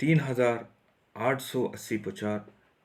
3880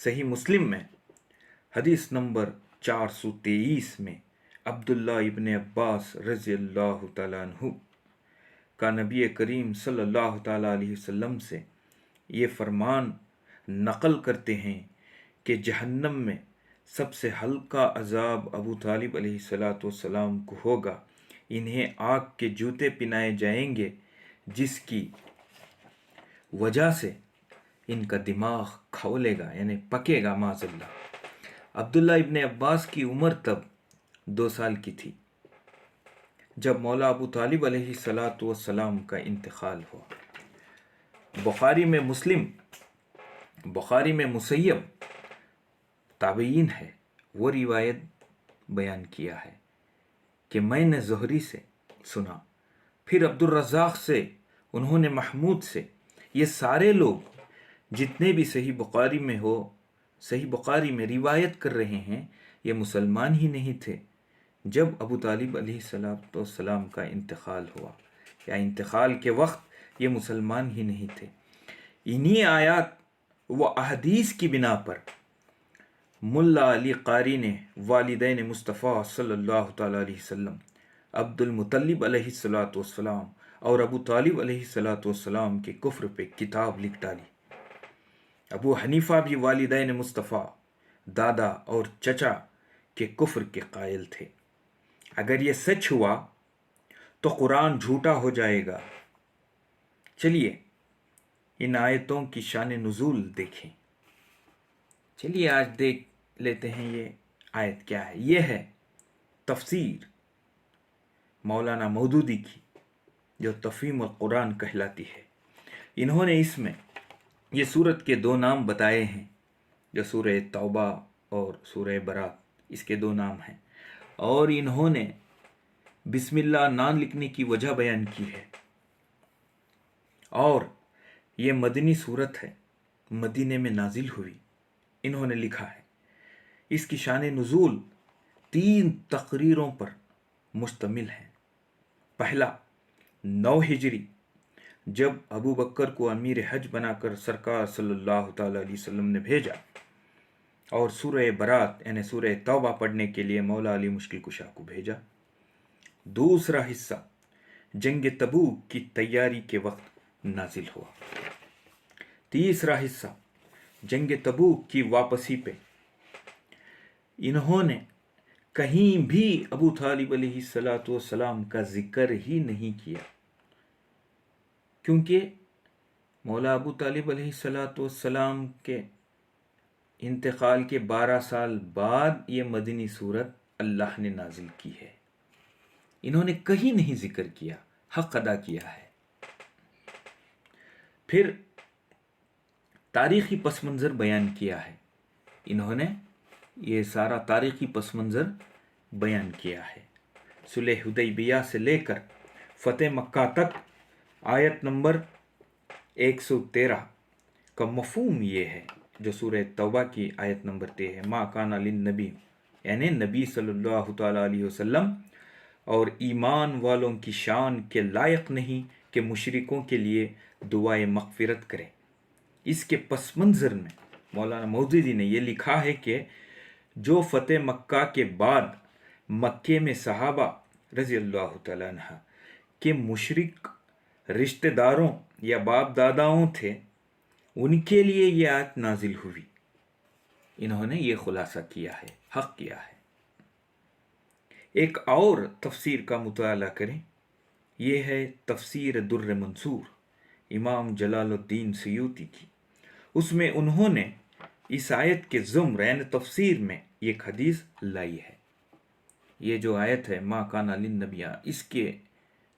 صحیح مسلم میں حدیث نمبر 423 میں عبداللہ ابن عباس رضی اللہ تعالیٰ عنہ کا نبی کریم صلی اللہ تعالیٰ علیہ وسلم سے یہ فرمان نقل کرتے ہیں کہ جہنم میں سب سے ہلکا عذاب ابو طالب علیہ السلام کو ہوگا، انہیں آگ کے جوتے پہنائے جائیں گے جس کی وجہ سے ان کا دماغ کھولے گا، یعنی پکے گا معاذ اللہ۔ عبداللہ ابن عباس کی عمر تب 2 سال کی تھی جب مولا ابو طالب علیہ السلام کا انتقال ہوا۔ بخاری میں مسیب تابعین ہے، وہ روایت بیان کیا ہے کہ میں نے زہری سے سنا، پھر عبد الرزاق سے، انہوں نے محمود سے، یہ سارے لوگ جتنے بھی صحیح بخاری میں روایت کر رہے ہیں یہ مسلمان ہی نہیں تھے جب ابو طالب علیہ السلام کا انتقال ہوا، یا انتقال کے وقت یہ مسلمان ہی نہیں تھے۔ انہی آیات و احادیث کی بنا پر ملا علی قاری نے والدین مصطفیٰ صلی اللہ تعالیٰ علیہ وسلم، عبد المطلب علیہ السلام اور ابو طالب علیہ السلام کے کفر پہ کتاب لکھ ڈالی۔ ابو حنیفہ بھی والدین مصطفیٰ، دادا اور چچا کے کفر کے قائل تھے۔ اگر یہ سچ ہوا تو قرآن جھوٹا ہو جائے گا۔ چلیے ان آیتوں کی شان نزول دیکھیں۔ چلیے آج دیکھ لیتے ہیں یہ آیت کیا ہے۔ یہ ہے تفسیر مولانا مودودی کی جو تفہیم القرآن کہلاتی ہے۔ انہوں نے اس میں یہ سورت کے 2 نام بتائے ہیں، جو سورہ توبہ اور سورہ برات، اس کے 2 نام ہیں، اور انہوں نے بسم اللہ نہ لکھنے کی وجہ بیان کی ہے، اور یہ مدنی سورت ہے، مدینے میں نازل ہوئی۔ انہوں نے لکھا ہے اس کی شان نزول 3 تقریروں پر مشتمل ہے۔ پہلا 9 ہجری جب ابو بکر کو امیر حج بنا کر سرکار صلی اللہ تعالیٰ علیہ وسلم نے بھیجا، اور سورہ برات یعنی سورہ توبہ پڑھنے کے لیے مولا علی مشکل کشا کو بھیجا۔ دوسرا حصہ جنگ تبوک کی تیاری کے وقت نازل ہوا۔ تیسرا حصہ جنگ تبوک کی واپسی پہ انہوں نے کہیں بھی ابو طالب علیہ السلام کا ذکر ہی نہیں کیا، کیونکہ مولا ابو طالب علیہ السلام کے انتقال کے 12 سال بعد یہ مدنی سورت اللہ نے نازل کی ہے۔ انہوں نے کہیں نہیں ذکر کیا، حق ادا کیا ہے۔ پھر تاریخی پس منظر بیان کیا ہے، انہوں نے یہ سارا تاریخی پس منظر بیان کیا ہے۔ صلح حدیبیہ سے لے کر فتح مکہ تک آیت نمبر 113 کا مفہوم یہ ہے جو سورہ توبہ کی آیت نمبر 3 ہے، ما کان للنبی، یعنی نبی صلی اللہ تعالیٰ علیہ وسلم اور ایمان والوں کی شان کے لائق نہیں کہ مشرکوں کے لیے دعائے مغفرت کریں۔ اس کے پس منظر میں مولانا مودودی نے یہ لکھا ہے کہ جو فتح مکہ کے بعد مکے میں صحابہ رضی اللہ تعالیٰ عنہ کے مشرک رشتہ داروں یا باپ داداؤں تھے، ان کے لیے یہ آیت نازل ہوئی۔ انہوں نے یہ خلاصہ کیا ہے، حق کیا ہے۔ ایک اور تفسیر کا مطالعہ کریں، یہ ہے تفسیر در منصور امام جلال الدین سیوطی کی۔ اس میں انہوں نے اس آیت کے زمر یعنی تفسیر میں ایک حدیث لائی ہے۔ یہ جو آیت ہے ما کان للنبی، اس کے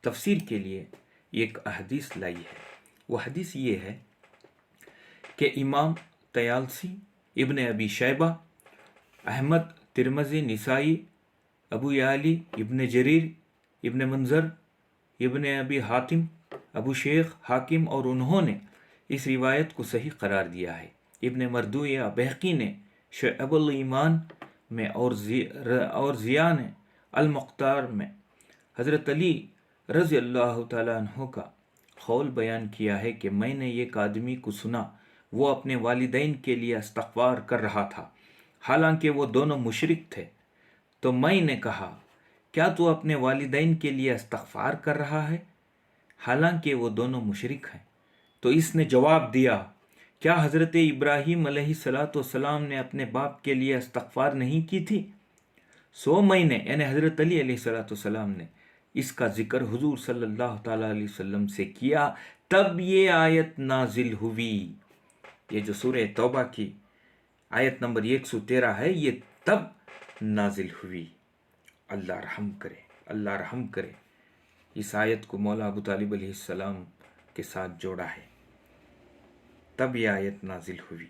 تفسیر کے لیے ایک حدیث لائی ہے۔ وہ حدیث یہ ہے کہ امام طیالسی، ابن ابی شیبہ، احمد، ترمذی، نسائی، ابو یعلی، ابن جریر، ابن منظر، ابن ابی حاتم، ابو شیخ، حاکم اور انہوں نے اس روایت کو صحیح قرار دیا ہے۔ ابن مردویہ بہقی نے شعب الایمان میں اور ضیاء نے المختار میں حضرت علی رضی اللہ تعالیٰ عنہ کا قول بیان کیا ہے کہ میں نے ایک آدمی کو سنا، وہ اپنے والدین کے لیے استغفار کر رہا تھا، حالانکہ وہ دونوں مشرک تھے۔ تو میں نے کہا، کیا تو اپنے والدین کے لیے استغفار کر رہا ہے حالانکہ وہ دونوں مشرک ہیں؟ تو اس نے جواب دیا، کیا حضرت ابراہیم علیہ السلام نے اپنے باپ کے لیے استغفار نہیں کی تھی؟ سو میں نے یعنی حضرت علی علیہ السلام نے اس کا ذکر حضور صلی اللہ تعالیٰ علیہ وسلم سے کیا، تب یہ آیت نازل ہوئی۔ یہ جو سورہ توبہ کی آیت نمبر 113 ہے، یہ تب نازل ہوئی۔ اللہ رحم کرے، اللہ رحم کرے۔ اس آیت کو مولا ابو طالب علیہ السلام کے ساتھ جوڑا ہے، تب یہ آیت نازل ہوئی۔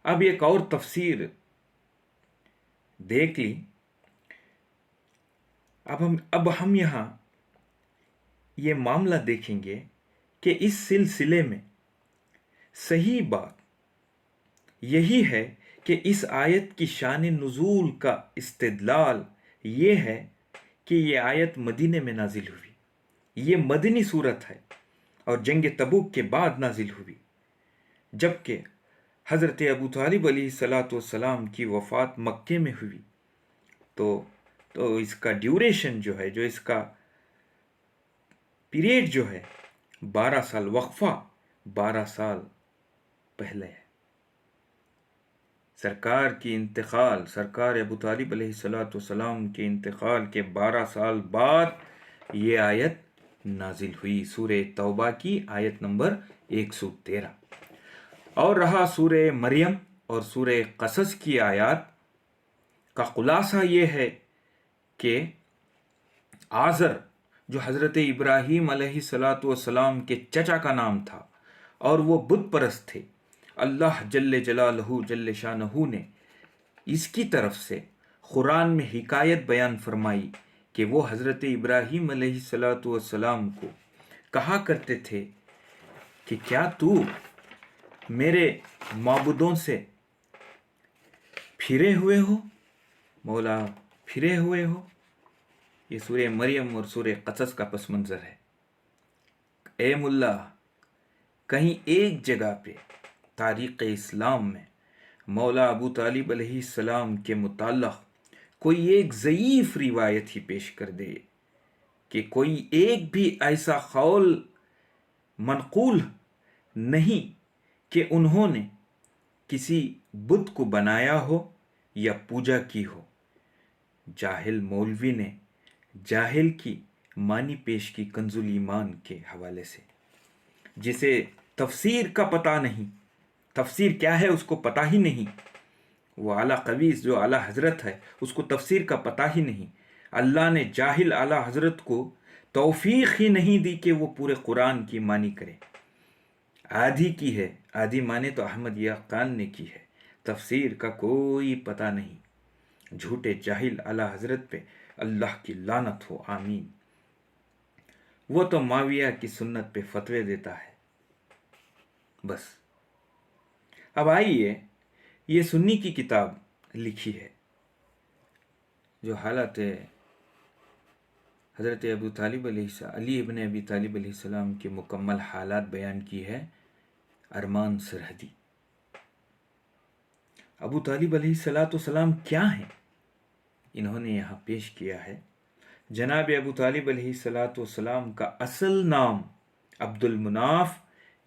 اب ایک اور تفسیر دیکھ لی۔ اب ہم یہاں یہ معاملہ دیکھیں گے کہ اس سلسلے میں صحیح بات یہی ہے کہ اس آیت کی شان نزول کا استدلال یہ ہے کہ یہ آیت مدینے میں نازل ہوئی۔ یہ مدنی صورت ہے اور جنگ تبوک کے بعد نازل ہوئی، جبکہ حضرت ابو طالب علیہ السلام کی وفات مکے میں ہوئی۔ تو اس کا ڈیوریشن جو ہے، جو اس کا پیریڈ جو ہے، 12 سال، وقفہ 12 سال پہلے ہے۔ سرکار کی انتقال، سرکار ابو طالب علیہ السلام کے انتقال کے 12 سال بعد یہ آیت نازل ہوئی، سورہ توبہ کی آیت نمبر 113۔ اور رہا سورہ مریم اور سورہ قصص کی آیات کا خلاصہ یہ ہے کہ آزر جو حضرت ابراہیم علیہ السلام کے چچا کا نام تھا اور وہ بت پرست تھے، اللہ جل جلالہ جل شانہ نے اس کی طرف سے قرآن میں حکایت بیان فرمائی کہ وہ حضرت ابراہیم علیہ السلام کو کہا کرتے تھے کہ کیا تو میرے معبودوں سے پھرے ہوئے ہو، مولا پھرے ہوئے ہو۔ یہ سورہ مریم اور سورہ قصص کا پس منظر ہے۔ اے ملا، کہیں ایک جگہ پہ تاریخ اسلام میں مولا ابو طالب علیہ السلام کے متعلق کوئی ایک ضعیف روایت ہی پیش کر دے کہ کوئی ایک بھی ایسا قول منقول نہیں کہ انہوں نے کسی بت کو بنایا ہو یا پوجا کی ہو۔ جاہل مولوی نے جاہل کی معنی پیش کی کنز الایمان کے حوالے سے، جسے تفسیر کا پتہ نہیں، تفسیر کیا ہے اس کو پتہ ہی نہیں، وہ اعلیٰ قویس جو اعلیٰ حضرت ہے اس کو تفسیر کا پتہ ہی نہیں۔ اللہ نے جاہل اعلیٰ حضرت کو توفیق ہی نہیں دی کہ وہ پورے قرآن کی معنی کرے۔ آدھی کی ہے، آدھی معنی تو احمد یاغ خان نے کی ہے، تفسیر کا کوئی پتہ نہیں۔ جھوٹے جاہل اعلیٰ حضرت پہ اللہ کی لعنت ہو، آمین۔ وہ تو معاویہ کی سنت پہ فتوے دیتا ہے بس۔ اب آئیے، یہ سنی کی کتاب لکھی ہے جو حالت حضرت ابو طالب علی ابن ابی طالب علیہ السلام کے مکمل حالات بیان کی ہے ارمان سرحدی۔ ابو طالب علیہ السلام کیا ہیں، انہوں نے یہاں پیش کیا ہے۔ جناب ابو طالب علیہ السلام کا اصل نام عبد المناف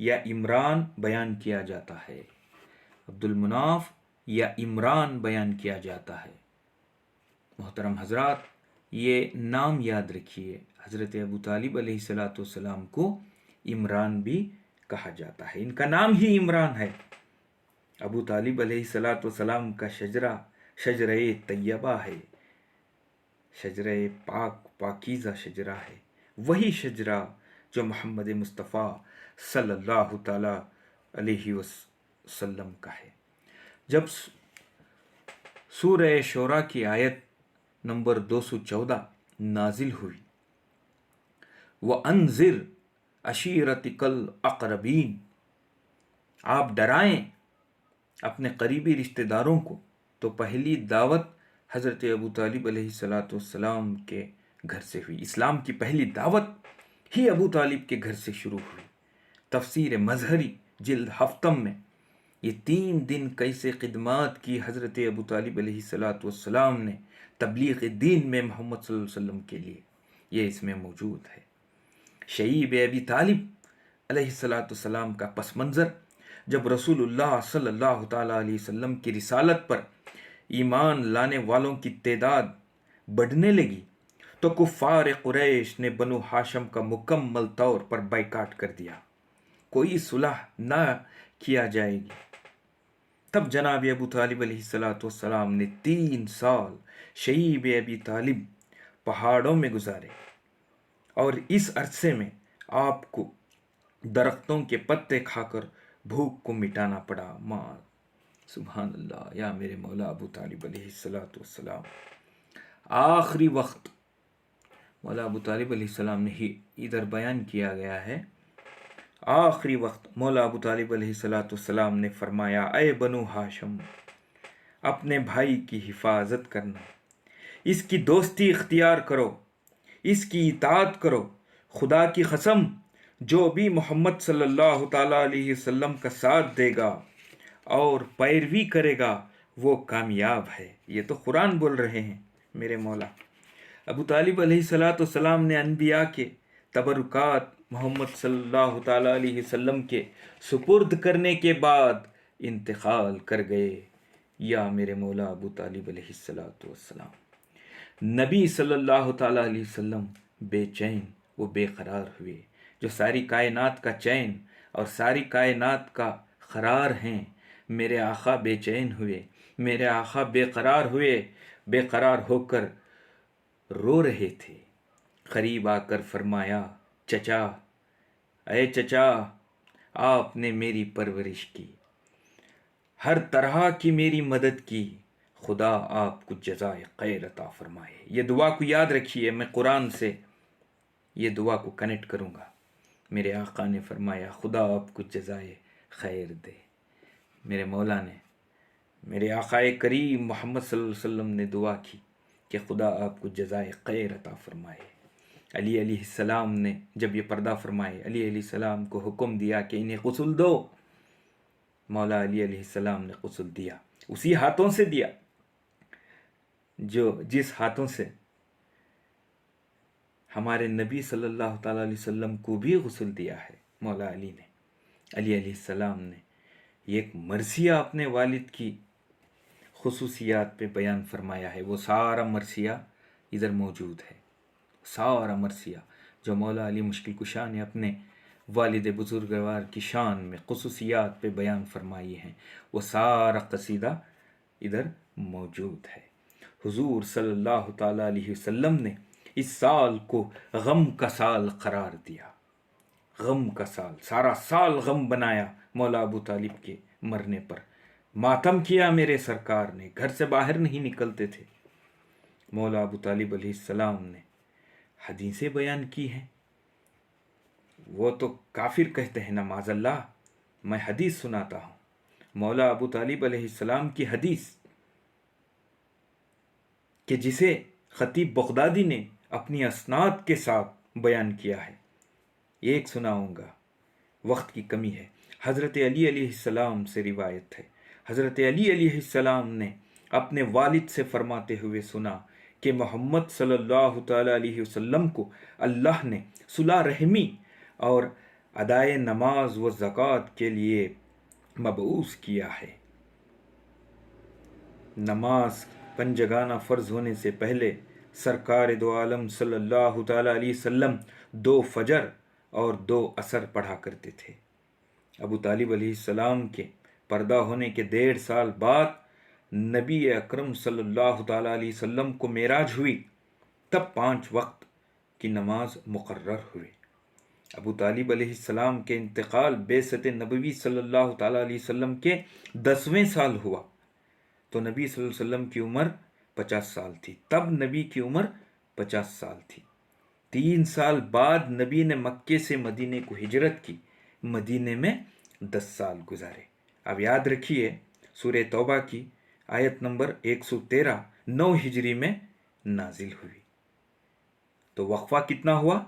یا عمران بیان کیا جاتا ہے، عبد المناف یا عمران بیان کیا جاتا ہے۔ محترم حضرات، یہ نام یاد رکھیے، حضرت ابو طالب علیہ السلام کو عمران بھی کہا جاتا ہے، ان کا نام ہی عمران ہے۔ ابو طالب علیہ السلام کا شجرہ شجرہ طیبہ ہے، شجرہ پاکیزہ شجرہ ہے، وہی شجرہ جو محمد مصطفیٰ صلی اللہ تعالی علیہ وسلم کا ہے۔ جب سورہ شورى کی آیت نمبر 214 نازل ہوئی، وَأَنذِرْ عَشِيرَتَكَ الْأَقْرَبِينَ، آپ ڈرائیں اپنے قریبی رشتہ داروں کو، تو پہلی دعوت حضرت ابو طالب علیہ السلام کے گھر سے ہوئی۔ اسلام کی پہلی دعوت ہی ابو طالب کے گھر سے شروع ہوئی۔ تفسیر مظہری جلد ہفتم میں یہ 3 دن کیسے خدمات کی حضرت ابو طالب علیہ السلام نے تبلیغ دین میں محمد صلی اللہ علیہ وسلم کے لیے، یہ اس میں موجود ہے۔ شیب ابی طالب علیہ السلام کا پس منظر جب رسول اللہ صلی اللہ تعالیٰ علیہ وسلم کی رسالت پر ایمان لانے والوں کی تعداد بڑھنے لگی تو کفار قریش نے بنو ہاشم کا مکمل طور پر بائیکاٹ کر دیا، کوئی صلح نہ کیا جائے گی۔ تب جناب ابو طالب علیہ السلام نے 3 سال شیب ابی طالب پہاڑوں میں گزارے، اور اس عرصے میں آپ کو درختوں کے پتے کھا کر بھوک کو مٹانا پڑا۔ سبحان اللہ، یا میرے مولا ابو طالب علیہ السلام۔ آخری وقت مولا ابو طالب علیہ السلام نے ہی ادھر بیان کیا گیا ہے، آخری وقت مولا ابو طالب علیہ السلام نے فرمایا، اے بنو ہاشم، اپنے بھائی کی حفاظت کرنا، اس کی دوستی اختیار کرو، اس کی اطاعت کرو۔ خدا کی قسم، جو بھی محمد صلی اللہ تعالیٰ علیہ وسلم کا ساتھ دے گا اور پیروی کرے گا وہ کامیاب ہے۔ یہ تو قرآن بول رہے ہیں میرے مولا۔ ابو طالب علیہ السلام نے انبیاء کے تبرکات محمد صلی اللہ تعالیٰ علیہ وسلم کے سپرد کرنے کے بعد انتقال کر گئے۔ یا میرے مولا ابو طالب علیہ السلام، نبی صلی اللہ تعالیٰ علیہ وسلم بے چین و بے قرار ہوئے، جو ساری کائنات کا چین اور ساری کائنات کا قرار ہیں۔ میرے آقا بے چین ہوئے، میرے آقا بے قرار ہوئے، بے قرار ہو کر رو رہے تھے۔ قریب آ کر فرمایا، چچا، اے چچا، آپ نے میری پرورش کی، ہر طرح کی میری مدد کی، خدا آپ کو جزائے خیر عطا فرمائے۔ یہ دعا کو یاد رکھیے، میں قرآن سے یہ دعا کو کنیکٹ کروں گا۔ میرے آقا نے فرمایا، خدا آپ کو جزائے خیر دے۔ میرے مولا نے، میرے آقا کریم محمد صلی اللہ علیہ وسلم نے دعا کی کہ خدا آپ کو جزائے خیر عطا فرمائے۔ علی علیہ السلام نے جب یہ پردہ فرمائے، علی علیہ السلام کو حکم دیا کہ انہیں غسل دو۔ مولا علی علیہ السلام نے غسل دیا، اسی ہاتھوں سے دیا جس ہاتھوں سے ہمارے نبی صلی اللہ تعالیٰ علیہ وسلم کو بھی غسل دیا ہے مولا علی نے۔ علی علیہ السلام نے یہ ایک مرثیہ اپنے والد کی خصوصیات پہ بیان فرمایا ہے، وہ سارا مرثیہ ادھر موجود ہے، سارا مرثیہ جو مولا علی مشکل کشا نے اپنے والد بزرگوار کی شان میں خصوصیات پہ بیان فرمائی ہیں، وہ سارا قصیدہ ادھر موجود ہے۔ حضور صلی اللہ تعالیٰ علیہ وسلم نے اس سال کو غم کا سال قرار دیا، غم کا سال، سارا سال غم بنایا مولا ابو طالب کے مرنے پر، ماتم کیا میرے سرکار نے، گھر سے باہر نہیں نکلتے تھے۔ مولا ابو طالب علیہ السلام نے حدیثیں بیان کی ہیں، وہ تو کافر کہتے ہیں نا، معاذ اللہ۔ میں حدیث سناتا ہوں، مولا ابو طالب علیہ السلام کی حدیث کہ جسے خطیب بغدادی نے اپنی اسناد کے ساتھ بیان کیا ہے، ایک سناؤں گا، وقت کی کمی ہے۔ حضرت علی علیہ السلام سے روایت ہے، حضرت علی علیہ السلام نے اپنے والد سے فرماتے ہوئے سنا کہ محمد صلی اللہ تعالیٰ علیہ وسلم کو اللہ نے صلح رحمی اور ادائے نماز و زکوٰۃ کے لیے مبعوث کیا ہے۔ نماز پنجگانہ فرض ہونے سے پہلے سرکار دو عالم صلی اللہ تعالیٰ علیہ وسلم 2 فجر اور 2 عصر پڑھا کرتے تھے۔ ابو طالب علیہ السلام کے پردہ ہونے کے 1.5 سال بعد نبی اکرم صلی اللہ تعالیٰ علیہ وسلم کو معراج ہوئی، تب 5 وقت کی نماز مقرر ہوئی۔ ابو طالب علیہ السلام کے انتقال بعثت نبوی صلی اللہ تعالیٰ علیہ وسلم کے 10ویں سال ہوا تو نبی صلی اللہ علیہ وسلم کی عمر 50 سال تھی، تب نبی کی عمر 50 سال تھی۔ 3 سال بعد نبی نے مکے سے مدینے کو ہجرت کی، مدینے میں 10 سال گزارے۔ اب یاد رکھیے، سورہ توبہ کی آیت نمبر 113 9 ہجری میں نازل ہوئی، تو وقفہ کتنا ہوا؟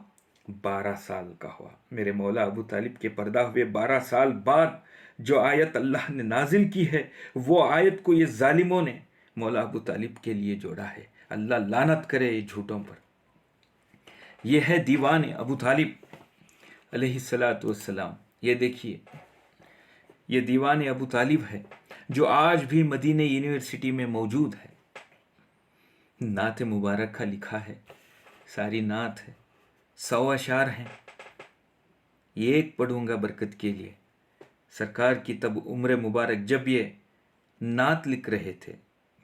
12 سال کا ہوا۔ میرے مولا ابو طالب کے پردہ ہوئے 12 سال بعد جو آیت اللہ نے نازل کی ہے، وہ آیت کو یہ ظالموں نے مولا ابو طالب کے لیے جوڑا ہے۔ اللہ لعنت کرے یہ جھوٹوں پر۔ یہ ہے دیوان ابو طالب علیہ السلام۔ یہ دیکھیے، یہ دیوان ابو طالب ہے جو آج بھی مدینہ یونیورسٹی میں موجود ہے۔ نعت مبارک کا لکھا ہے، ساری نعت ہے، 100 اشعار ہیں۔ یہ ایک پڑھوں گا برکت کے لیے۔ سرکار کی تب عمر مبارک جب یہ نعت لکھ رہے تھے،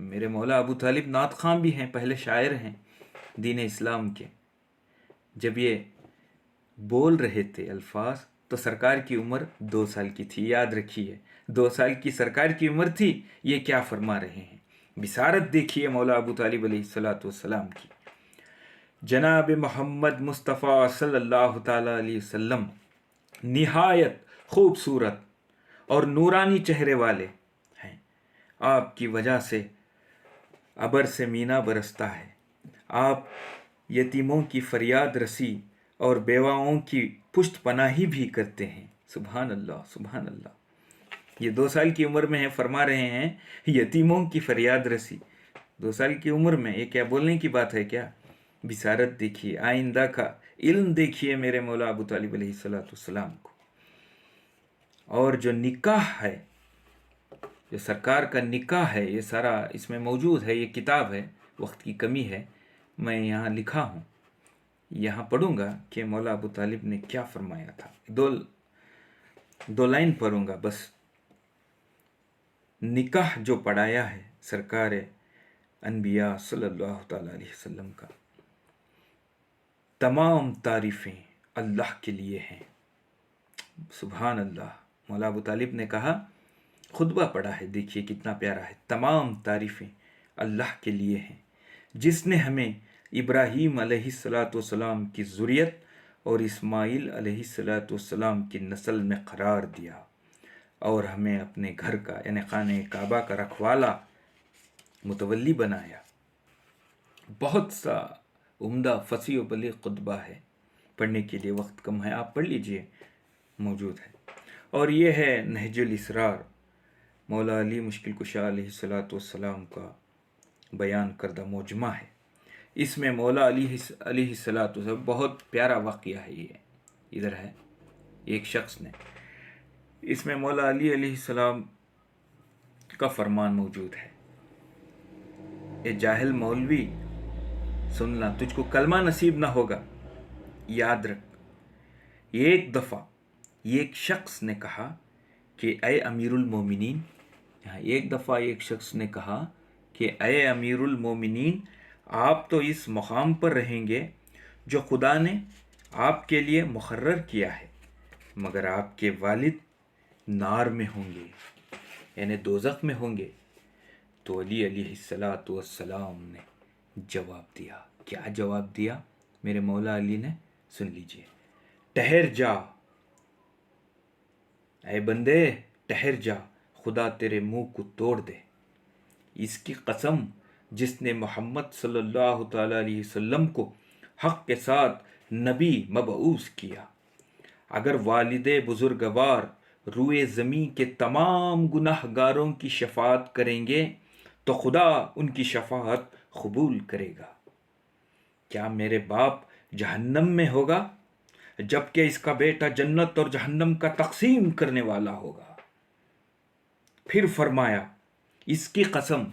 میرے مولا ابو طالب نعت خواں بھی ہیں، پہلے شاعر ہیں دین اسلام کے۔ جب یہ بول رہے تھے الفاظ تو سرکار کی عمر 2 سال کی تھی۔ یاد رکھیے، 2 سال کی سرکار کی عمر تھی۔ یہ کیا فرما رہے ہیں؟ بصارت دیکھیے مولا ابو طالب علیہ السلام کی۔ جناب محمد مصطفیٰ صلی اللہ تعالی علیہ وسلم نہایت خوبصورت اور نورانی چہرے والے ہیں۔ آپ کی وجہ سے ابر سے مینا برستا ہے۔ آپ یتیموں کی فریاد رسی اور بیواؤں کی پشت پناہی بھی کرتے ہیں۔ سبحان اللہ، سبحان اللہ۔ یہ 2 سال کی عمر میں ہے، فرما رہے ہیں یتیموں کی فریاد رسی۔ 2 سال کی عمر میں یہ کیا بولنے کی بات ہے کیا؟ بصارت دیکھیے، آئندہ کا علم دیکھیے میرے مولا ابو طالب علیہ السلام کو۔ اور جو نکاح ہے، جو سرکار کا نکاح ہے، یہ سارا اس میں موجود ہے۔ یہ کتاب ہے، وقت کی کمی ہے، میں یہاں لکھا ہوں، یہاں پڑھوں گا کہ مولا ابو طالب نے کیا فرمایا تھا۔ دو لائن پڑھوں گا بس۔ نکاح جو پڑھایا ہے سرکار انبیاء صلی اللہ تعالی علیہ وسلم کا، تمام تعریفیں اللہ کے لیے ہیں۔ سبحان اللہ۔ مولا ابو طالب نے کہا، خطبہ پڑھا ہے، دیکھیے کتنا پیارا ہے۔ تمام تعریفیں اللہ کے لیے ہیں جس نے ہمیں ابراہیم علیہ السلام کی ذریت اور اسماعیل علیہ السلام کی نسل میں قرار دیا اور ہمیں اپنے گھر کا یعنی خانہ کعبہ کا رکھوالا متولی بنایا۔ بہت سا عمدہ فصیح و بلیغ خطبہ ہے، پڑھنے کے لیے وقت کم ہے، آپ پڑھ لیجئے، موجود ہے۔ اور یہ ہے نہج الاسرار، مولا علی مشکل کشا علیہ السلام کا بیان کردہ موجمہ ہے۔ اس میں مولا علی علیہ السلام، بہت پیارا واقعہ ہے یہ، ادھر ہے، ایک شخص نے، اس میں مولا علی علیہ السلام کا فرمان موجود ہے، اے جاہل مولوی سننا، تجھ کو کلمہ نصیب نہ ہوگا، یاد رکھ۔ ایک دفعہ ایک شخص نے کہا کہ اے امیر المومنین، ایک دفعہ ایک شخص نے کہا کہ اے امیر المومنین، آپ تو اس مقام پر رہیں گے جو خدا نے آپ کے لیے مقرر کیا ہے، مگر آپ کے والد نار میں ہوں گے، یعنی دوزخ میں ہوں گے۔ تو علی علیہ السلام نے جواب دیا، کیا جواب دیا میرے مولا علی نے؟ سن لیجئے، ٹھہر جا اے بندے، ٹھہر جا، خدا تیرے منہ کو توڑ دے، اس کی قسم جس نے محمد صلی اللہ تعالی علیہ وسلم کو حق کے ساتھ نبی مبعوث کیا، اگر والد بزرگوار روئے زمین کے تمام گناہ گاروں کی شفاعت کریں گے تو خدا ان کی شفاعت قبول کرے گا۔ کیا میرے باپ جہنم میں ہوگا جبکہ اس کا بیٹا جنت اور جہنم کا تقسیم کرنے والا ہوگا؟ پھر فرمایا اس کی قسم،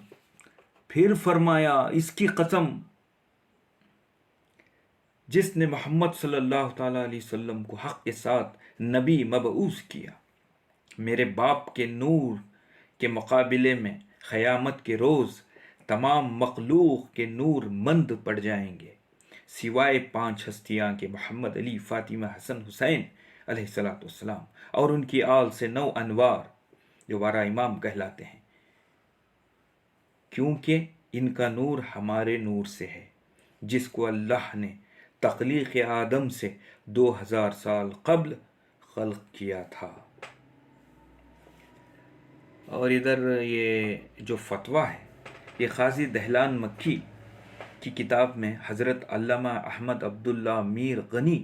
پھر فرمایا اس کی قسم جس نے محمد صلی اللہ تعالی علیہ وسلم کو حق کے ساتھ نبی مبعوث کیا، میرے باپ کے نور کے مقابلے میں قیامت کے روز تمام مخلوق کے نور مند پڑ جائیں گے سوائے 5 ہستیاں کے محمد علی، فاطمہ، حسن، حسین علیہ السلام اور ان کی آل سے 9 انوار جو 12 امام کہلاتے ہیں، کیونکہ ان کا نور ہمارے نور سے ہے جس کو اللہ نے تخلیق آدم سے 2000 سال قبل خلق کیا تھا۔ اور ادھر یہ جو فتویٰ ہے یہ قاضی دہلان مکی کی کتاب میں حضرت علامہ احمد عبداللہ میر غنی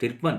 53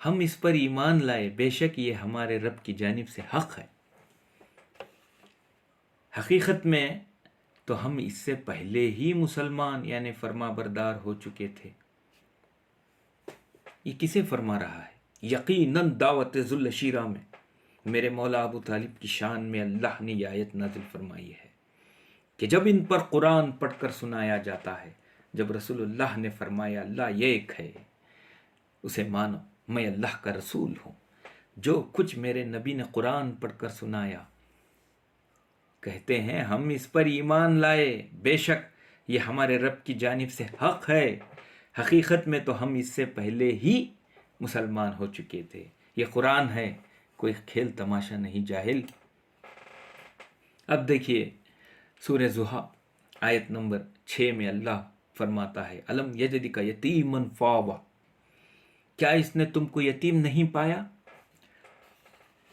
ہم اس پر ایمان لائے، بے شک یہ ہمارے رب کی جانب سے حق ہے۔ حقیقت میں تو ہم اس سے پہلے ہی مسلمان یعنی فرما بردار ہو چکے تھے۔ یہ کسے فرما رہا ہے؟ یقیناً دعوت ذل شیرہ میں میرے مولا ابو طالب کی شان میں اللہ نے یہ آیت نازل فرمائی ہے کہ جب ان پر قرآن پڑھ کر سنایا جاتا ہے، جب رسول اللہ نے فرمایا اللہ ایک ہے، اسے مانو، میں اللہ کا رسول ہوں، جو کچھ میرے نبی نے قرآن پڑھ کر سنایا، کہتے ہیں ہم اس پر ایمان لائے، بے شک یہ ہمارے رب کی جانب سے حق ہے۔ حقیقت میں تو ہم اس سے پہلے ہی مسلمان ہو چکے تھے۔ یہ قرآن ہے، کوئی کھیل تماشا نہیں جاہل۔ اب دیکھیے سورہ زحا آیت نمبر 6 میں اللہ فرماتا ہے الم یجدک یتیما فاوا، کیا اس نے تم کو یتیم نہیں پایا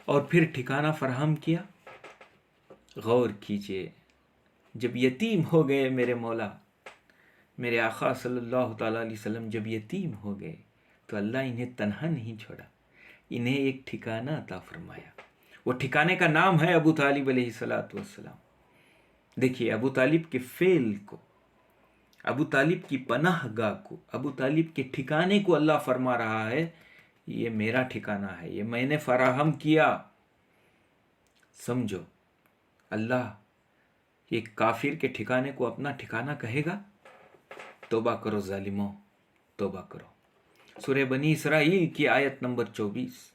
اور پھر ٹھکانہ فراہم کیا؟ غور کیجئے، جب یتیم ہو گئے میرے مولا، میرے آقا صلی اللہ تعالیٰ علیہ وسلم جب یتیم ہو گئے تو اللہ انہیں تنہا نہیں چھوڑا، انہیں ایک ٹھکانہ عطا فرمایا۔ وہ ٹھکانے کا نام ہے ابو طالب علیہ السلام۔ دیکھیے ابو طالب کے فعل کو، ابو طالب کی پناہ گاہ کو، ابو طالب کے ٹھکانے کو اللہ فرما رہا ہے یہ میرا ٹھکانہ ہے، یہ میں نے فراہم کیا۔ سمجھو اللہ ایک کافر کے ٹھکانے کو اپنا ٹھکانہ کہے گا؟ توبہ کرو ظالموں، توبہ کرو۔ سورہ بنی اسرائیل کی آیت نمبر 24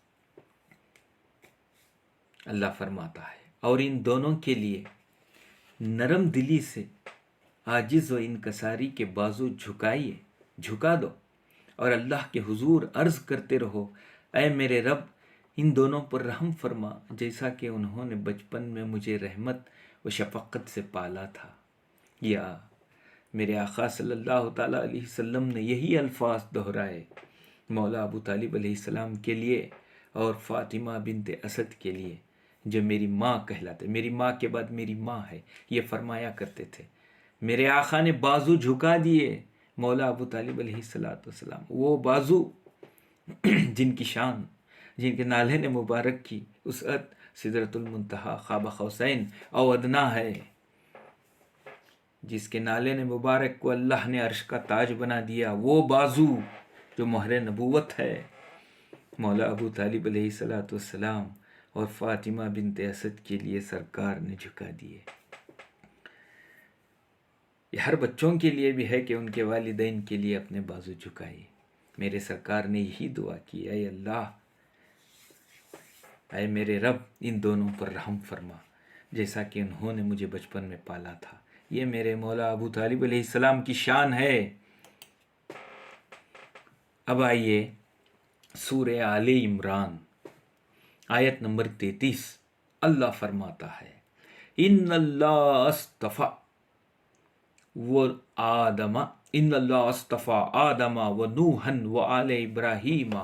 اللہ فرماتا ہے اور ان دونوں کے لیے نرم دلی سے عاجز و انکساری کے بازو جھکائیے، جھکا دو اور اللہ کے حضور عرض کرتے رہو اے میرے رب ان دونوں پر رحم فرما جیسا کہ انہوں نے بچپن میں مجھے رحمت و شفقت سے پالا تھا۔ یا میرے آقا صلی اللہ تعالیٰ علیہ وسلم نے یہی الفاظ دہرائے مولا ابو طالب علیہ السلام کے لیے اور فاطمہ بنت اسد کے لیے جو میری ماں کہلاتے، میری ماں کے بعد میری ماں ہے، یہ فرمایا کرتے تھے۔ میرے آقا نے بازو جھکا دیے مولا ابو طالب علیہ السلام، وہ بازو جن کی شان، جن کے نالے نے مبارک کی وسعت سدرۃ المنتہا قاب قوسین او ادنا ہے، جس کے نالے نے مبارک کو اللہ نے عرش کا تاج بنا دیا، وہ بازو جو مہر نبوت ہے مولا ابو طالب علیہ السلام اور فاطمہ بنت اسد کے لیے سرکار نے جھکا دیے۔ یہ ہر بچوں کے لیے بھی ہے کہ ان کے والدین کے لیے اپنے بازو جھکائے۔ میرے سرکار نے یہی دعا کی اے اللہ، اے میرے رب ان دونوں پر رحم فرما جیسا کہ انہوں نے مجھے بچپن میں پالا تھا۔ یہ میرے مولا ابو طالب علیہ السلام کی شان ہے۔ اب آئیے سورہ آل عمران آیت نمبر 33 اللہ فرماتا ہے ان اللہ اصطفیٰ آدم و نوحا و آل ابراہیم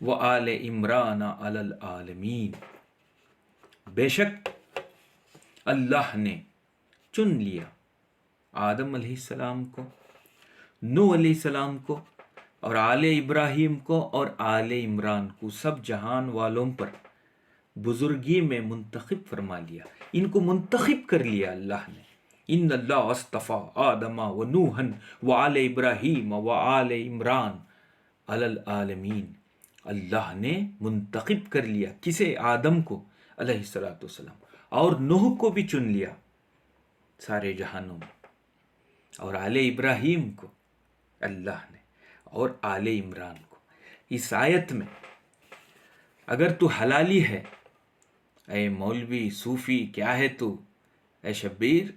و آل عمران علی العالمین، بے شک اللہ نے چن لیا آدم علیہ السلام کو، نوح علیہ السلام کو اور آل ابراہیم کو اور آل عمران کو، سب جہان والوں پر بزرگی میں منتخب فرما لیا، ان کو منتخب کر لیا اللہ نے۔ ان اللہ اصطفیٰ آدم و نوحا و آل ابراہیم و آل عمران علی العالمین، اللہ نے منتخب کر لیا کسے؟ آدم کو علیہ السلام، اور نوح کو بھی چن لیا سارے جہانوں میں، اور آل ابراہیم کو اللہ نے، اور آل عمران کو۔ اس آیت میں اگر تو حلالی ہے، اے مولوی صوفی کیا ہے تو، اے شبیر،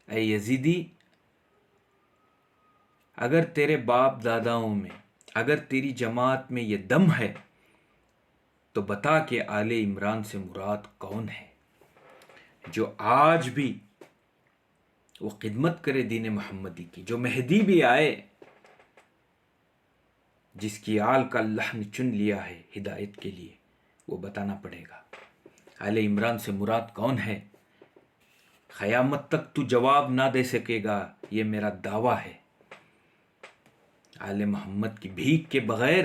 اے یزیدی، اگر تیرے باپ داداؤں میں، اگر تیری جماعت میں یہ دم ہے تو بتا کہ آل عمران سے مراد کون ہے، جو آج بھی وہ خدمت کرے دین محمدی کی، جو مہدی بھی آئے، جس کی آل کا اللہ نے چن لیا ہے ہدایت کے لیے، وہ بتانا پڑے گا آل عمران سے مراد کون ہے۔ قیامت تک تو جواب نہ دے سکے گا، یہ میرا دعویٰ ہے۔ آل محمد کی بھیک کے بغیر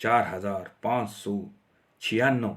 4596,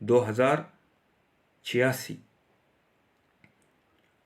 2086,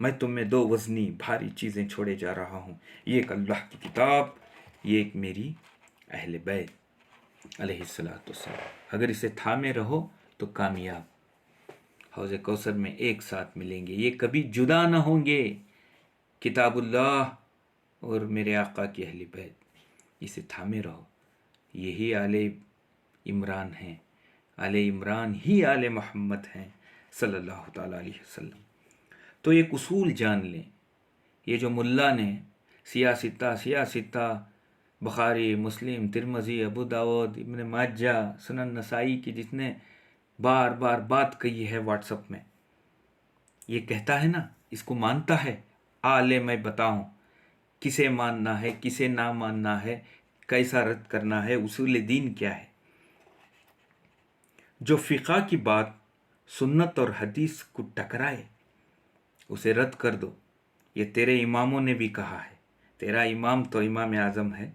میں تم میں 2 وزنی بھاری چیزیں چھوڑے جا رہا ہوں، یہ ایک اللہ کی کتاب، یہ ایک میری اہل بیت علیہ السلام۔ اگر اسے تھامے رہو تو کامیاب حوض کوثر میں ایک ساتھ ملیں گے، یہ کبھی جدا نہ ہوں گے، کتاب اللہ اور میرے آقا کی اہل بیت، اسے تھامے رہو۔ یہی آل عمران ہیں، آل عمران ہی آل محمد ہیں صلی اللہ تعالیٰ علیہ وسلم۔ تو ایک اصول جان لیں، یہ جو ملا نے سیاستہ بخاری، مسلم، ترمذی، ابو داود، ابن ماجہ، سنن نسائی کی جس نے بار بار بات کہی ہے واٹس ایپ میں، یہ کہتا ہے نا، اس کو مانتا ہے، آلے میں بتاؤں کسے ماننا ہے، کسے نہ ماننا ہے، کیسا رد کرنا ہے، اصول دین کیا ہے۔ جو فقہ کی بات سنت اور حدیث کو ٹکرائے اسے رد کر دو، یہ تیرے اماموں نے بھی کہا ہے، تیرا امام تو امام اعظم ہے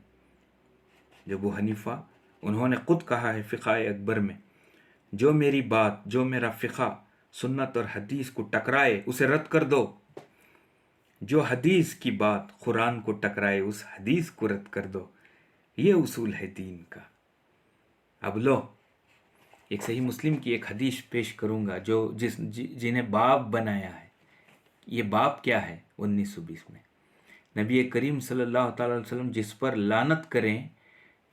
جو ابو حنیفہ، انہوں نے خود کہا ہے فقہ اکبر میں، جو میری بات، جو میرا فقہ سنت اور حدیث کو ٹکرائے اسے رد کر دو، جو حدیث کی بات قرآن کو ٹکرائے اس حدیث کو رد کر دو، یہ اصول ہے دین کا۔ اب لو، ایک صحیح مسلم کی ایک حدیث پیش کروں گا جو جنہیں باب بنایا ہے۔ یہ باب کیا ہے 1920 میں؟ نبی کریم صلی اللہ تعالیٰ علیہ وسلم جس پر لعنت کریں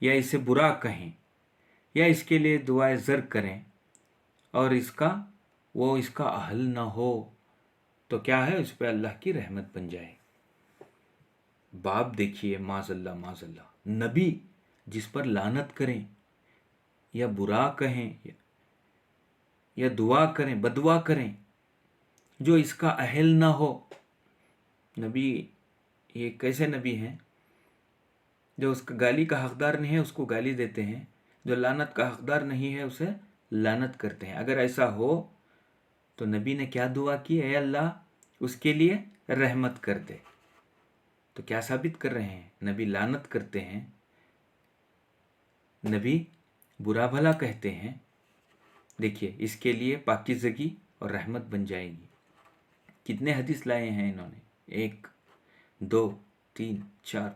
یا اسے برا کہیں یا اس کے لیے دعائے زر کریں اور اس کا اہل نہ ہو تو کیا ہے، اس پہ اللہ کی رحمت بن جائے۔ باب دیکھیے، معاذ اللہ، نبی جس پر لعنت کریں یا برا کہیں یا دعا کریں، بدعا کریں، جو اس کا اہل نہ ہو، نبی یہ کیسے نبی ہیں جو اس کا گالی کا حقدار نہیں ہے اس کو گالی دیتے ہیں، جو لعنت کا حقدار نہیں ہے اسے لعنت کرتے ہیں؟ اگر ایسا ہو تو نبی نے کیا دعا کی؟ اے اللہ اس کے لیے رحمت کر دے۔ تو کیا ثابت کر رہے ہیں؟ نبی لعنت کرتے ہیں، نبی برا بھلا کہتے ہیں، دیکھیے اس کے لیے پاکیزگی اور رحمت بن جائے گی۔ کتنے حدیث لائے ہیں انہوں نے؟ 1 2 3 4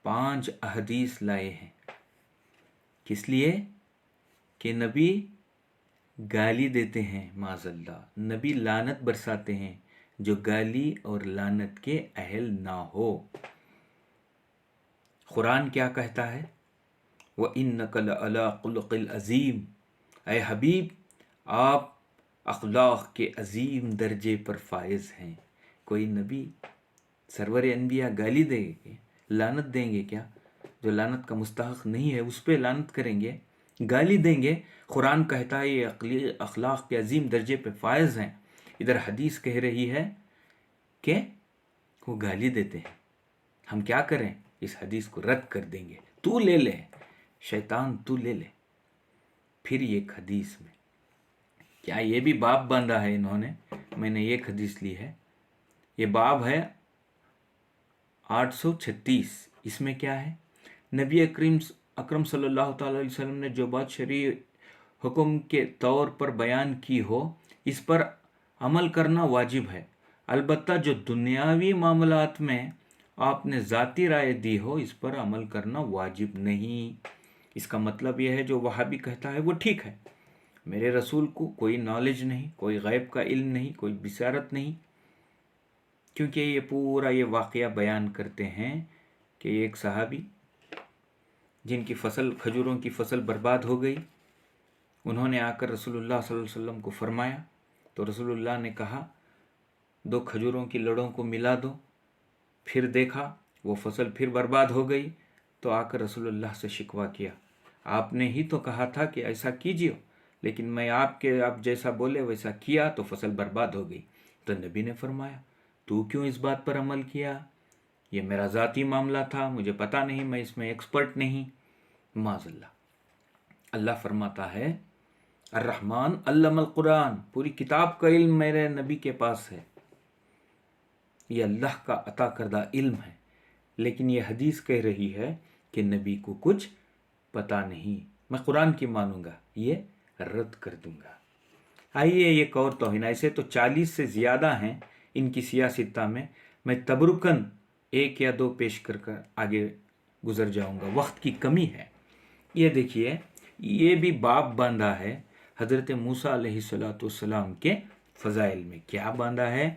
5 احادیث لائے ہیں۔ کس لیے؟ کہ نبی گالی دیتے ہیں، معاذ اللہ، نبی لعنت برساتے ہیں جو گالی اور لعنت کے اہل نہ ہو۔ قرآن کیا کہتا ہے؟ وَإِنَّكَ لَعَلَىٰ خُلُقٍ عَظِيمٍ، اے حبیب آپ اخلاق کے عظیم درجے پر فائز ہیں۔ کوئی نبی سرور انبیاء گالی دیں گے، لعنت دیں گے کیا؟ جو لعنت کا مستحق نہیں ہے اس پہ لعنت کریں گے، گالی دیں گے؟ قرآن کہتا ہے یہ اخلاق کے عظیم درجے پہ فائز ہیں، ادھر حدیث کہہ رہی ہے کہ وہ گالی دیتے ہیں۔ ہم کیا کریں؟ اس حدیث کو رد کر دیں گے، تو لے لے شیطان، تو لے لے۔ پھر ایک حدیث میں کیا یہ بھی باب باندھا ہے انہوں نے؟ میں نے ایک حدیث لی ہے، یہ باب ہے 836۔ اس میں کیا ہے؟ نبی اکرم صلی اللہ تعالیٰ علیہ وسلم نے جو بات شرعی حکم کے طور پر بیان کی ہو اس پر عمل کرنا واجب ہے، البتہ جو دنیاوی معاملات میں آپ نے ذاتی رائے دی ہو اس پر عمل کرنا واجب نہیں۔ اس کا مطلب یہ ہے جو وہابی کہتا ہے وہ ٹھیک ہے، میرے رسول کو کوئی نالج نہیں، کوئی غیب کا علم نہیں، کوئی بصارت نہیں، کیونکہ یہ پورا یہ واقعہ بیان کرتے ہیں کہ ایک صحابی جن کی فصل، کھجوروں کی فصل برباد ہو گئی، انہوں نے آ کر رسول اللہ صلی اللہ علیہ وسلم کو فرمایا تو رسول اللہ نے کہا 2 کھجوروں کی لڑوں کو ملا دو۔ پھر دیکھا وہ فصل پھر برباد ہو گئی تو آ کر رسول اللہ سے شکوہ کیا، آپ نے ہی تو کہا تھا کہ ایسا کیجیے، لیکن میں آپ جیسا بولے ویسا کیا تو فصل برباد ہو گئی۔ تو نبی نے فرمایا تو کیوں اس بات پر عمل کیا؟ یہ میرا ذاتی معاملہ تھا، مجھے پتہ نہیں، میں اس میں ایکسپرٹ نہیں۔ معاذ اللہ۔ اللہ فرماتا ہے الرحمن علم القرآن، پوری کتاب کا علم میرے نبی کے پاس ہے، یہ اللہ کا عطا کردہ علم ہے، لیکن یہ حدیث کہہ رہی ہے کہ نبی کو کچھ پتہ نہیں، میں قرآن کی مانوں گا، یہ رد کر دوں گا۔ آئیے ایک اور توہین، ایسے تو 40 سے زیادہ ہیں ان کی سیاستہ میں تبرکن ایک یا دو پیش کر آگے گزر جاؤں گا، وقت کی کمی ہے۔ یہ دیکھیے، یہ بھی باب باندھا ہے حضرت موسیٰ علیہ السلام کے فضائل میں۔ کیا باندھا ہے؟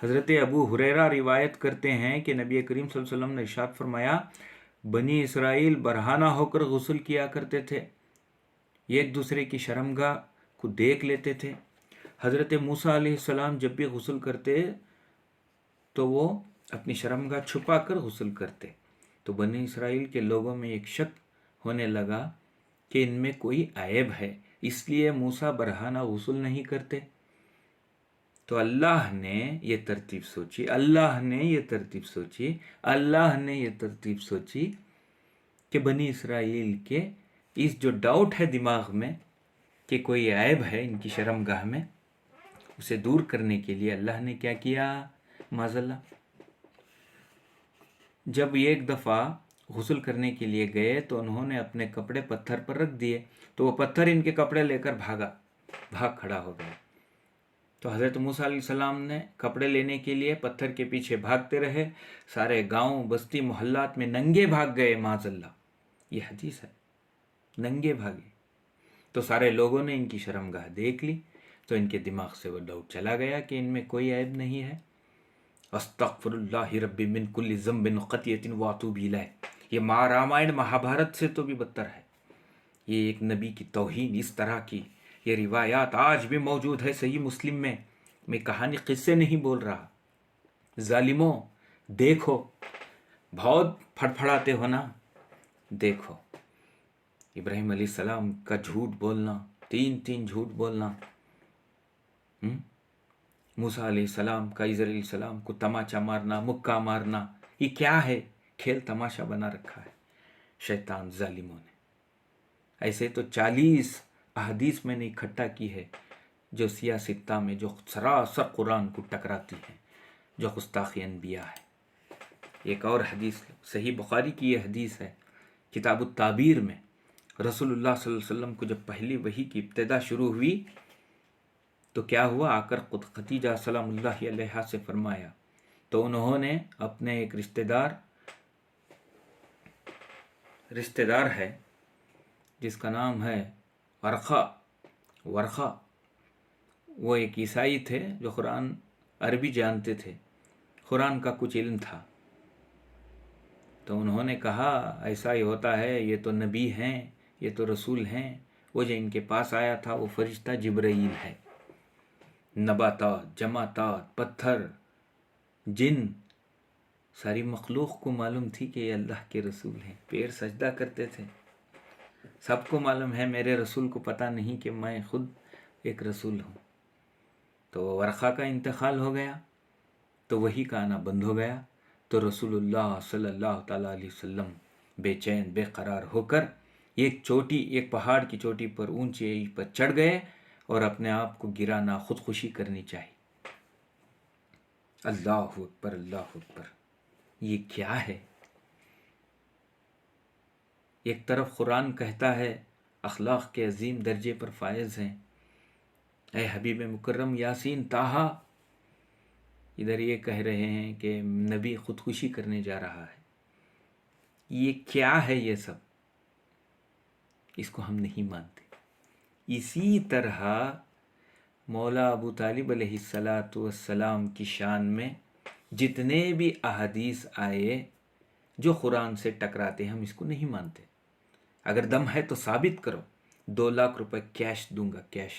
حضرت ابو ہریرہ روایت کرتے ہیں کہ نبی کریم صلی اللہ علیہ وسلم نے ارشاد فرمایا، بنی اسرائیل برہنہ ہو کر غسل کیا کرتے تھے، ایک دوسرے کی شرمگاہ کو دیکھ لیتے تھے۔ حضرت موسیٰ علیہ السلام جب بھی غسل کرتے تو وہ اپنی شرمگاہ چھپا کر غسل کرتے، تو بنی اسرائیل کے لوگوں میں ایک شک ہونے لگا کہ ان میں کوئی عیب ہے، اس لیے موسیٰ برہنہ غسل نہیں کرتے۔ تو اللہ نے یہ ترتیب سوچی کہ بنی اسرائیل کے اس جو ڈاؤٹ ہے دماغ میں کہ کوئی عیب ہے ان کی شرمگاہ میں، اسے دور کرنے کے لیے اللہ نے کیا کیا؟ معاذ اللہ، جب ایک دفعہ غسل کرنے کے لیے گئے تو انہوں نے اپنے کپڑے پتھر پر رکھ دیے، تو وہ پتھر ان کے کپڑے لے کر بھاگ کھڑا ہو گیا۔ تو حضرت موسیٰ علیہ السلام نے کپڑے لینے کے لیے پتھر کے پیچھے بھاگتے رہے، سارے گاؤں بستی محلات میں ننگے بھاگ گئے، معاذ اللہ، یہ حدیث ہے، ننگے بھاگے۔ تو سارے لوگوں نے ان کی شرمگاہ دیکھ لی، تو ان کے دماغ سے وہ ڈاؤٹ چلا گیا کہ ان میں کوئی عیب نہیں ہے۔ استغفر اللہ ربی من کل ذنب خطیۃ واتوب الیہ، یہ رامائن مہابھارت سے تو بھی بدتر ہے۔ یہ ایک نبی کی توہین، اس طرح کی یہ روایات آج بھی موجود ہے صحیح مسلم میں کہانی قصے نہیں بول رہا۔ ظالموں دیکھو، بہت پھڑپھڑاتے ہو نا، دیکھو ابراہیم علیہ السلام کا جھوٹ بولنا، تین جھوٹ بولنا، موسیٰ علیہ السلام کا خضر علیہ السلام کو تماچا مارنا، مکہ مارنا، یہ کیا ہے؟ کھیل تماشا بنا رکھا ہے شیطان ظالموں نے۔ ایسے تو 40 احادیث میں نے اکٹھا کی ہے جو سیاستہ میں جو سراسر قرآن کو ٹکراتی ہیں، جو گستاخی انبیاء ہے۔ ایک اور حدیث صحیح بخاری کی یہ حدیث ہے، کتاب التعبیر میں، رسول اللہ صلی اللہ علیہ وسلم کو جب پہلی وحی کی ابتدا شروع ہوئی تو کیا ہوا؟ آ کر خدیجہ سلام اللہ علیہا سے فرمایا، تو انہوں نے اپنے ایک رشتہ دار ہے جس کا نام ہے ورقہ، وہ ایک عیسائی تھے جو قرآن عربی جانتے تھے، قرآن کا کچھ علم تھا، تو انہوں نے کہا ایسا ہی ہوتا ہے، یہ تو نبی ہیں، یہ تو رسول ہیں، وہ جو ان کے پاس آیا تھا وہ فرشتہ جبرائیل ہے۔ نباتات، جماعتات، پتھر، جن، ساری مخلوق کو معلوم تھی کہ یہ اللہ کے رسول ہیں، پیر سجدہ کرتے تھے، سب کو معلوم ہے، میرے رسول کو پتہ نہیں کہ میں خود ایک رسول ہوں۔ تو ورقہ کا انتقال ہو گیا تو وحی کا آنا بند ہو گیا، تو رسول اللہ صلی اللہ تعالیٰ علیہ وسلم بے چین بے قرار ہو کر ایک پہاڑ کی چوٹی پر اونچی پر چڑھ گئے اور اپنے آپ کو گرانا، خودکشی کرنی چاہی۔ اللہ اکبر، اللہ اکبر، یہ کیا ہے؟ ایک طرف قرآن کہتا ہے اخلاق کے عظیم درجے پر فائز ہیں، اے حبیب مکرم یاسین طٰہٰ، ادھر یہ کہہ رہے ہیں کہ نبی خودکشی کرنے جا رہا ہے۔ یہ کیا ہے؟ یہ سب اس کو ہم نہیں مانتے۔ اسی طرح مولا ابو طالب علیہ السلام کی شان میں جتنے بھی احادیث آئے جو قرآن سے ٹکراتے ہیں، ہم اس کو نہیں مانتے۔ اگر دم ہے تو ثابت کرو، 2 لاکھ روپے کیش دوں گا، کیش،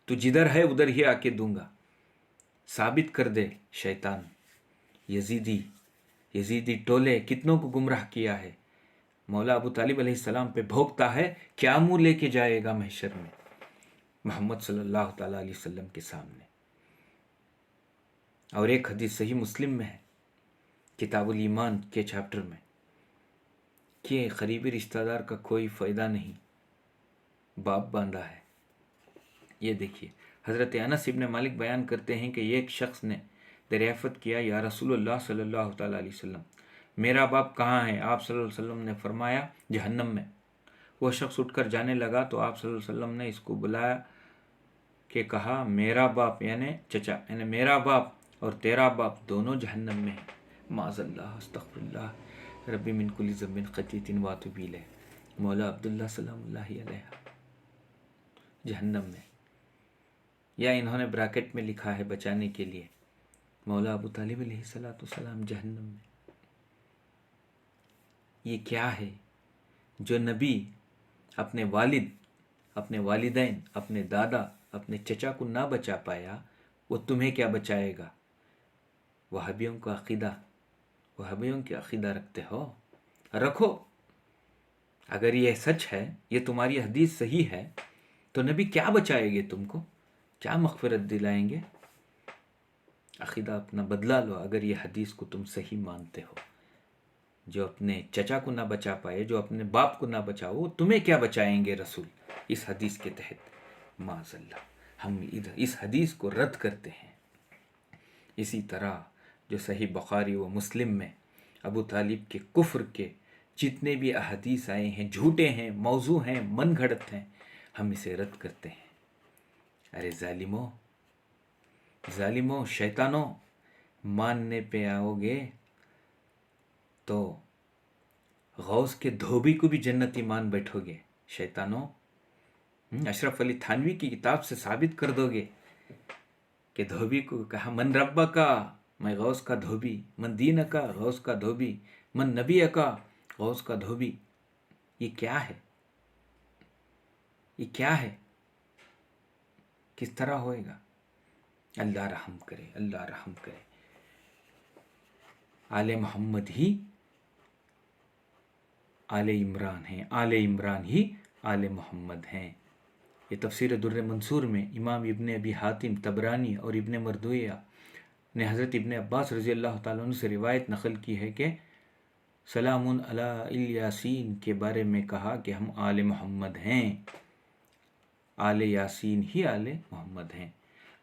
تو جدھر ہے ادھر ہی آ کے دوں گا، ثابت کر دے۔ شیطان، یزیدی ٹولے کتنوں کو گمراہ کیا ہے، مولا ابو طالب علیہ السلام پہ بھونکتا ہے، کیا منہ لے کے جائے گا محشر میں محمد صلی اللہ تعالیٰ علیہ وسلم کے سامنے۔ اور ایک حدیث صحیح مسلم میں ہے، کتاب الایمان کے چیپٹر میں، کہ قریبی رشتہ دار کا کوئی فائدہ نہیں، باپ باندھا ہے۔ یہ دیکھیے، حضرت انس ابن مالک بیان کرتے ہیں کہ ایک شخص نے دریافت کیا، یا رسول اللہ صلی اللہ تعالیٰ علیہ وسلم، میرا باپ کہاں ہے؟ آپ صلی اللہ علیہ وسلم نے فرمایا جہنم میں۔ وہ شخص اٹھ کر جانے لگا تو آپ صلی اللہ علیہ وسلم نے اس کو بلایا کہ کہا میرا باپ یعنی چچا یعنی میرا باپ اور تیرا باپ دونوں جہنم میں ہیں. معاذ اللہ، استغفر اللہ، ربی من کل ذنب خطیۃ واتوب الیہ. مولا عبداللہ سلام اللہ علیہ جہنم میں، یا انہوں نے براکٹ میں لکھا ہے بچانے کے لیے مولا ابو طالب علیہ السلام جہنم میں. یہ کیا ہے؟ جو نبی اپنے والد، اپنے والدین، اپنے دادا، اپنے چچا کو نہ بچا پایا، وہ تمہیں کیا بچائے گا؟ وہابیوں کا عقیدہ، وہابیوں کی عقیدہ رکھتے ہو؟ رکھو. اگر یہ سچ ہے، یہ تمہاری حدیث صحیح ہے، تو نبی کیا بچائے گے تم کو؟ کیا مغفرت دلائیں گے؟ عقیدہ اپنا بدلا لو اگر یہ حدیث کو تم صحیح مانتے ہو. جو اپنے چچا کو نہ بچا پائے، جو اپنے باپ کو نہ بچاؤ، وہ تمہیں کیا بچائیں گے رسول اس حدیث کے تحت؟ معاذ اللہ، ہم اس حدیث کو رد کرتے ہیں. اسی طرح جو صحیح بخاری و مسلم میں ابو طالب کے کفر کے جتنے بھی احادیث آئے ہیں جھوٹے ہیں، موضوع ہیں، من گھڑت ہیں، ہم اسے رد کرتے ہیں. ارے ظالموں، شیطانوں، ماننے پہ آؤ گے تو غوث کے دھوبی کو بھی جنتی مان بیٹھو گے. شیطانوں، اشرف علی تھانوی کی کتاب سے ثابت کر دو گے کہ دھوبی کو کہا من ربہ کا، میں غوث کا دھوبی، من دین کا، غوث کا دھوبی، من نبی کا، غوث کا دھوبی. یہ کیا ہے؟ یہ کیا ہے؟ کس طرح ہوئے گا؟ اللہ رحم کرے، اللہ رحم کرے. آل محمد ہی آل عمران ہیں، آل عمران ہی آل محمد ہیں. یہ تفسیر در منصور میں امام ابن ابی حاتم طبرانی اور ابن مردویہ نے حضرت ابن عباس رضی اللہ تعالیٰ عنہ سے روایت نقل کی ہے کہ سلام علی الیاسین کے بارے میں کہا کہ ہم آل محمد ہیں، آل یاسین ہی آل محمد ہیں.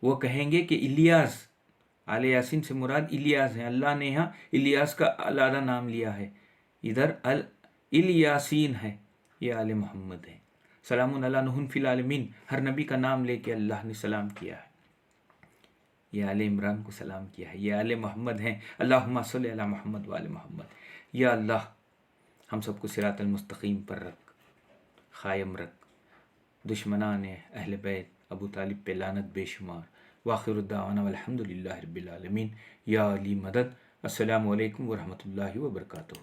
وہ کہیں گے کہ الیاس، آل یاسین سے مراد الیاس ہیں. اللہ نے یہاں الیاس کا علیحدہ نام لیا ہے، ادھر الیاسین ہے، یہ آل محمد ہیں. سلام علی نوح فی العالمین، ہر نبی کا نام لے کے اللہ نے سلام کیا ہے. یہ آل عمران کو سلام کیا ہے، یہ آل محمد ہیں. اللہم صلی علی محمد وآل محمد. یا اللہ ہم سب کو صراط المستقیم پر رکھ، قائم رکھ. دشمنان اہل بیت ابو طالب پہ لعنت بے شمار. وآخر الدعوانا والحمد للہ رب العالمین. یا علی مدد. السلام علیکم ورحمۃ اللہ وبرکاتہ.